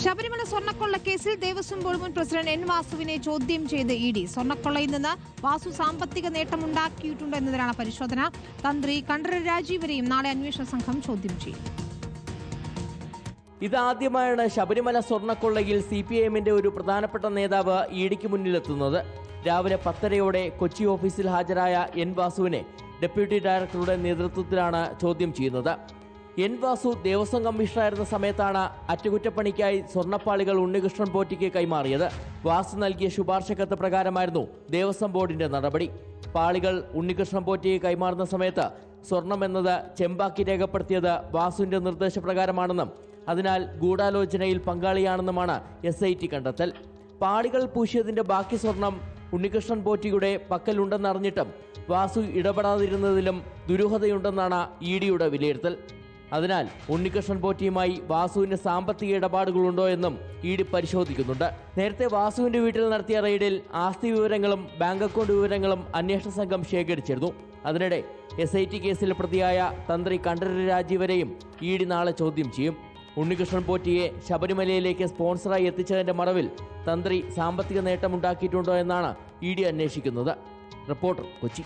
ശബരിമല സ്വർണ്ണക്കൊള്ള കേസിൽ ദേവസ്വം ബോർഡ് മുൻ പ്രസിഡന്റ് എൻ വാസുവിനെ ചോദ്യം ചെയ്ത് ഇഡി. സ്വർണ്ണക്കൊള്ളയിൽ നിന്ന് വാസു സാമ്പത്തിക നേട്ടമുണ്ടാക്കിയിട്ടുണ്ടോ എന്നതിലാണ് പരിശോധന. തന്ത്രി കണ്ഠരര് രാജീവരെയും നാളെ അന്വേഷണ സംഘം ചോദ്യം ചെയ്യും. ഇതാദ്യമായാണ് ശബരിമല സ്വർണ്ണക്കൊള്ളയിൽ CPIMന്റെ ഒരു പ്രധാനപ്പെട്ട നേതാവ് ഇഡിക്ക് മുന്നിലെത്തുന്നത്. രാവിലെ 10:30 കൊച്ചി ഓഫീസിൽ ഹാജരായ എൻ വാസുവിനെ ഡെപ്യൂട്ടി ഡയറക്ടറുടെ നേതൃത്വത്തിലാണ് ചോദ്യം ചെയ്യുന്നത്. എൻ വാസു ദേവസ്വം കമ്മീഷണറായിരുന്ന സമയത്താണ് അറ്റകുറ്റപ്പണിക്കായി സ്വർണ്ണപ്പാളികൾ ഉണ്ണികൃഷ്ണൻ പോറ്റിക്ക് കൈമാറിയത്. വാസു നൽകിയ ശുപാർശ കത്ത് പ്രകാരമായിരുന്നു ദേവസ്വം ബോർഡിന്റെ നടപടി. പാളികൾ ഉണ്ണികൃഷ്ണൻ പോറ്റിക്ക് കൈമാറുന്ന സമയത്ത് സ്വർണം എന്നത് ചെമ്പാക്കി രേഖപ്പെടുത്തിയത് വാസുവിന്റെ നിർദ്ദേശപ്രകാരമാണെന്നും അതിനാൽ ഗൂഢാലോചനയിൽ പങ്കാളിയാണെന്നുമാണ് SIT കണ്ടെത്തൽ. പാളികൾ പൂശിയതിന്റെ ബാക്കി സ്വർണം ഉണ്ണികൃഷ്ണൻ പോറ്റിയുടെ പക്കലുണ്ടെന്നറിഞ്ഞിട്ടും വാസു ഇടപെടാതിരുന്നതിലും ദുരൂഹതയുണ്ടെന്നാണ് EDയുടെ വിലയിരുത്തൽ. അതിനാൽ ഉണ്ണികൃഷ്ണൻ പോറ്റിയുമായി വാസുവിന് സാമ്പത്തിക ഇടപാടുകളുണ്ടോ എന്നും ED പരിശോധിക്കുന്നുണ്ട്. നേരത്തെ വാസുവിന്റെ വീട്ടിൽ നടത്തിയ റെയ്ഡിൽ ആസ്തി വിവരങ്ങളും ബാങ്ക് അക്കൗണ്ട് വിവരങ്ങളും അന്വേഷണ സംഘം ശേഖരിച്ചിരുന്നു. അതിനിടെ SIT കേസിൽ പ്രതിയായ തന്ത്രി കണ്ഠരര് രാജീവരെയും ED നാളെ ചോദ്യം ചെയ്യും. ഉണ്ണികൃഷ്ണൻ പോറ്റിയെ ശബരിമലയിലേക്ക് സ്പോൺസറായി എത്തിച്ചതിന്റെ മറവിൽ തന്ത്രി സാമ്പത്തിക നേട്ടമുണ്ടാക്കിയിട്ടുണ്ടോ എന്നാണ് ED അന്വേഷിക്കുന്നത്. റിപ്പോർട്ടർ, കൊച്ചി.